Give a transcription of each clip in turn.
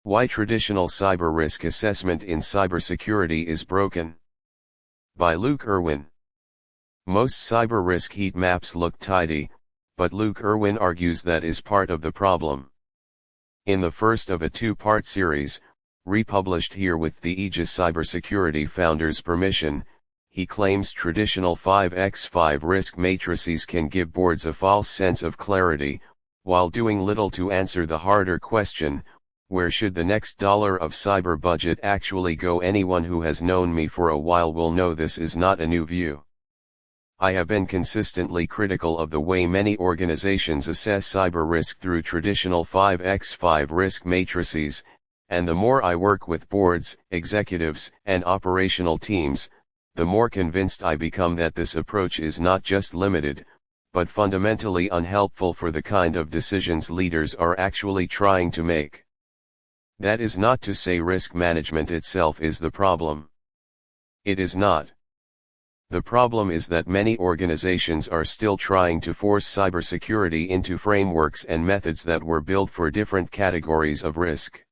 Why traditional cyber risk assessment in cybersecurity is broken. By Luke Irwin. Most cyber risk heat maps look tidy, but Luke Irwin argues that is part of the problem. In the first of a two-part series, republished here with the Aegis Cybersecurity founder's permission, he claims traditional 5x5 risk matrices can give boards a false sense of clarity, while doing little to answer the harder question, where should the next dollar of cyber budget actually go? Anyone who has known me for a while will know this is not a new view. I have been consistently critical of the way many organizations assess cyber risk through traditional 5x5 risk matrices, and the more I work with boards, executives, and operational teams, the more convinced I become that this approach is not just limited, but fundamentally unhelpful for the kind of decisions leaders are actually trying to make. That is not to say risk management itself is the problem. It is not. The problem is that many organizations are still trying to force cybersecurity into frameworks and methods that were built for different categories of risk.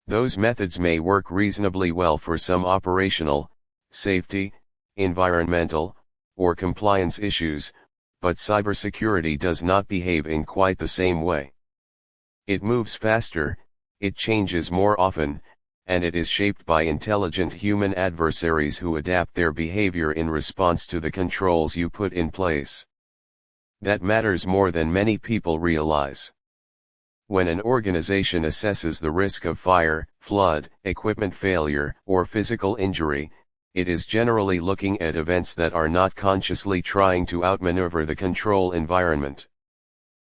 Those methods may work reasonably well for some operational, safety, environmental, or compliance issues, but cybersecurity does not behave in quite the same way. It moves faster, it changes more often, and it is shaped by intelligent human adversaries who adapt their behavior in response to the controls you put in place. That matters more than many people realize. When an organization assesses the risk of fire, flood, equipment failure, or physical injury, it is generally looking at events that are not consciously trying to outmaneuver the control environment.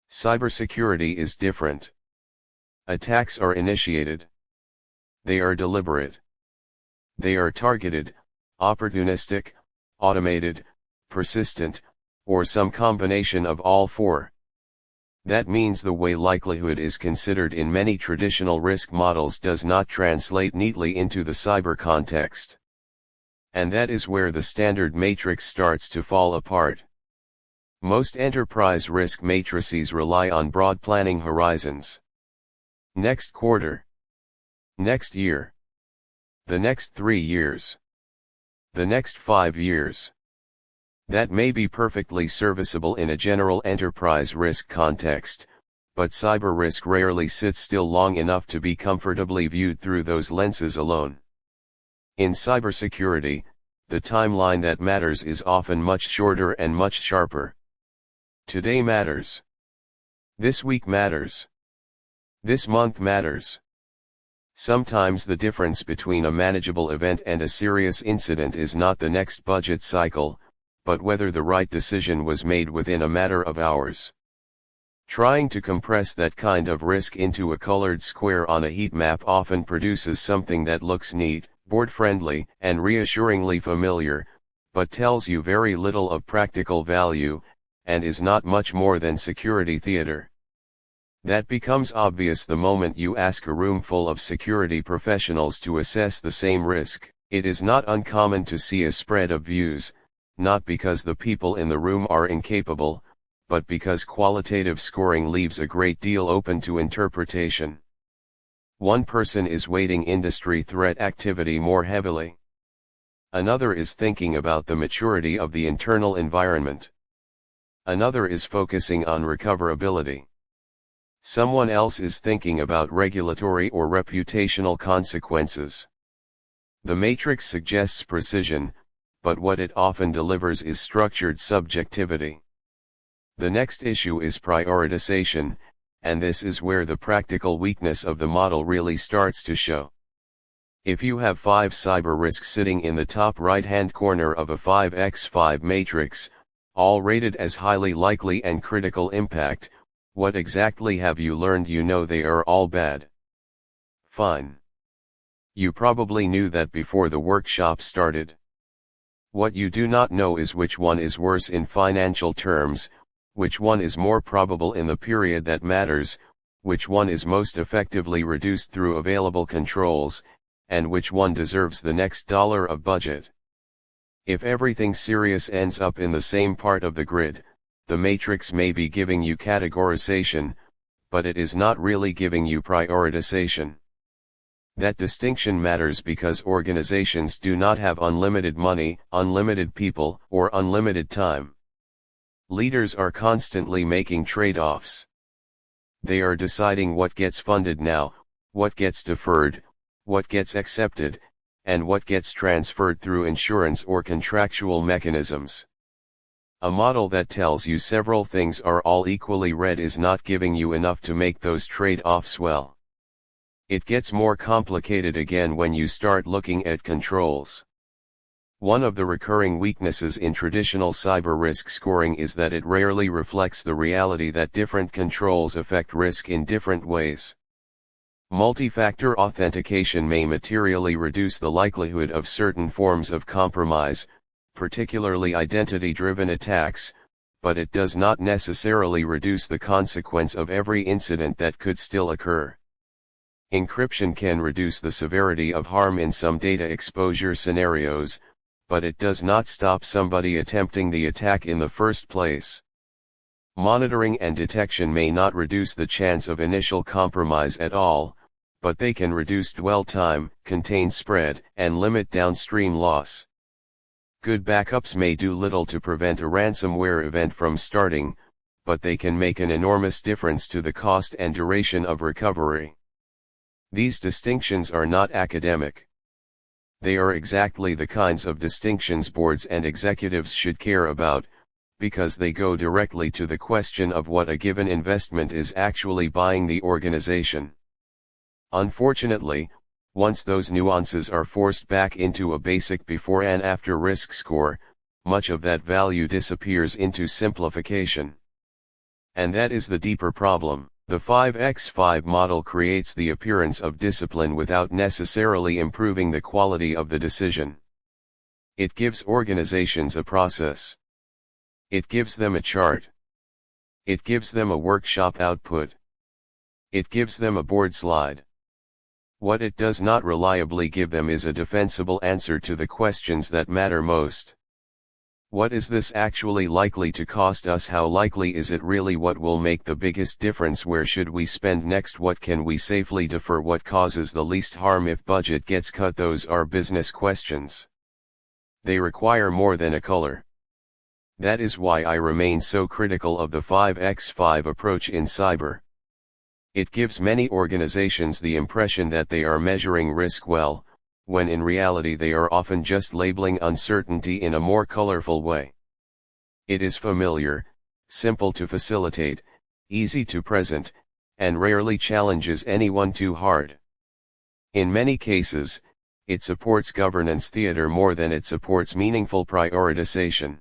Cybersecurity is different. Attacks are initiated. They are deliberate. They are targeted, opportunistic, automated, persistent, or some combination of all four. That means the way likelihood is considered in many traditional risk models does not translate neatly into the cyber context. And that is where the standard matrix starts to fall apart. Most enterprise risk matrices rely on broad planning horizons. Next quarter. Next year. The next 3 years. The next 5 years. That may be perfectly serviceable in a general enterprise risk context, but cyber risk rarely sits still long enough to be comfortably viewed through those lenses alone. In cybersecurity, the timeline that matters is often much shorter and much sharper. Today matters. This week matters. This month matters. Sometimes the difference between a manageable event and a serious incident is not the next budget cycle, but whether the right decision was made within a matter of hours. Trying to compress that kind of risk into a colored square on a heat map often produces something that looks neat, board-friendly, and reassuringly familiar, but tells you very little of practical value, and is not much more than security theater. That becomes obvious the moment you ask a room full of security professionals to assess the same risk. It is not uncommon to see a spread of views, not because the people in the room are incapable, but because qualitative scoring leaves a great deal open to interpretation. One person is weighting industry threat activity more heavily. Another is thinking about the maturity of the internal environment. Another is focusing on recoverability. Someone else is thinking about regulatory or reputational consequences. The matrix suggests precision, but what it often delivers is structured subjectivity. The next issue is prioritization, and this is where the practical weakness of the model really starts to show. If you have 5 cyber risks sitting in the top right-hand corner of a 5x5 matrix, all rated as highly likely and critical impact, what exactly have you learned? You know they are all bad. Fine. You probably knew that before the workshop started. What you do not know is which one is worse in financial terms, which one is more probable in the period that matters, which one is most effectively reduced through available controls, and which one deserves the next dollar of budget. If everything serious ends up in the same part of the grid, the matrix may be giving you categorization, but it is not really giving you prioritization. That distinction matters because organizations do not have unlimited money, unlimited people, or unlimited time. Leaders are constantly making trade-offs. They are deciding what gets funded now, what gets deferred, what gets accepted, and what gets transferred through insurance or contractual mechanisms. A model that tells you several things are all equally red is not giving you enough to make those trade-offs well. It gets more complicated again when you start looking at controls. One of the recurring weaknesses in traditional cyber risk scoring is that it rarely reflects the reality that different controls affect risk in different ways. Multi-factor authentication may materially reduce the likelihood of certain forms of compromise, particularly identity-driven attacks, but it does not necessarily reduce the consequence of every incident that could still occur. Encryption can reduce the severity of harm in some data exposure scenarios, but it does not stop somebody attempting the attack in the first place. Monitoring and detection may not reduce the chance of initial compromise at all, but they can reduce dwell time, contain spread, and limit downstream loss. Good backups may do little to prevent a ransomware event from starting, but they can make an enormous difference to the cost and duration of recovery. These distinctions are not academic. They are exactly the kinds of distinctions boards and executives should care about, because they go directly to the question of what a given investment is actually buying the organization. Unfortunately, once those nuances are forced back into a basic before and after risk score, much of that value disappears into simplification. And that is the deeper problem. The 5x5 model creates the appearance of discipline without necessarily improving the quality of the decision. It gives organizations a process. It gives them a chart. It gives them a workshop output. It gives them a board slide. What it does not reliably give them is a defensible answer to the questions that matter most. What is this actually likely to cost us? How likely is it really? What will make the biggest difference? Where should we spend next? What can we safely defer? What causes the least harm if budget gets cut? Those are business questions. They require more than a color. That is why I remain so critical of the 5x5 approach in cyber. It gives many organizations the impression that they are measuring risk well, when in reality they are often just labeling uncertainty in a more colorful way. It is familiar, simple to facilitate, easy to present, and rarely challenges anyone too hard. In many cases, it supports governance theater more than it supports meaningful prioritization.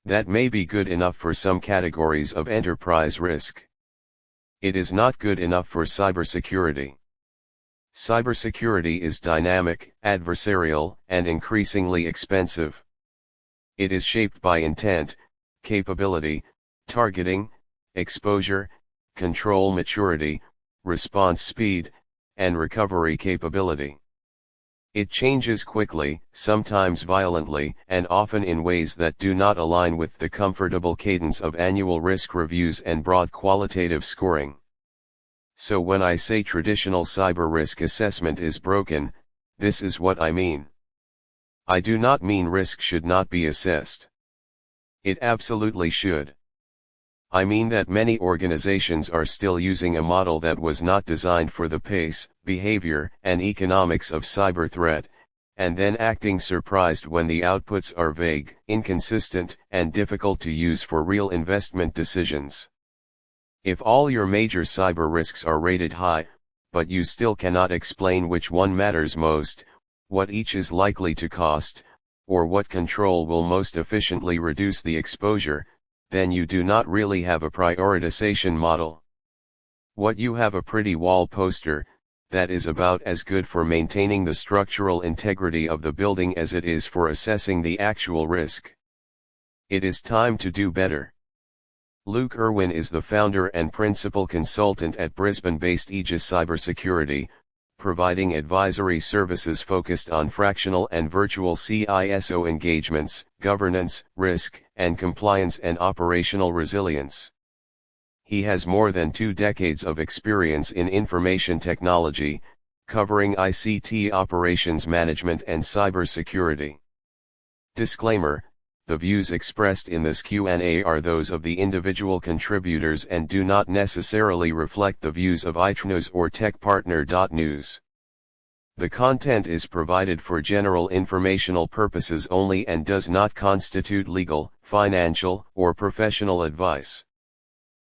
That may be good enough for some categories of enterprise risk. It is not good enough for cybersecurity. Cybersecurity is dynamic, adversarial, and increasingly expensive. It is shaped by intent, capability, targeting, exposure, control maturity, response speed, and recovery capability. It changes quickly, sometimes violently, and often in ways that do not align with the comfortable cadence of annual risk reviews and broad qualitative scoring. So when I say traditional cyber risk assessment is broken, this is what I mean. I do not mean risk should not be assessed. It absolutely should. I mean that many organizations are still using a model that was not designed for the pace, behavior, and economics of cyber threat, and then acting surprised when the outputs are vague, inconsistent, and difficult to use for real investment decisions. If all your major cyber risks are rated high, but you still cannot explain which one matters most, what each is likely to cost, or what control will most efficiently reduce the exposure, then you do not really have a prioritization model. What you have a pretty wall poster, that is about as good for maintaining the structural integrity of the building as it is for assessing the actual risk. It is time to do better. Luke Irwin is the founder and principal consultant at Brisbane-based Aegis Cybersecurity, providing advisory services focused on fractional and virtual CISO engagements, governance, risk, and compliance and operational resilience. He has more than 2 decades of experience in information technology, covering ICT operations management and cybersecurity. Disclaimer: the views expressed in this Q&A are those of the individual contributors and do not necessarily reflect the views of itnews or techpartner.news. The content is provided for general informational purposes only and does not constitute legal, financial, or professional advice.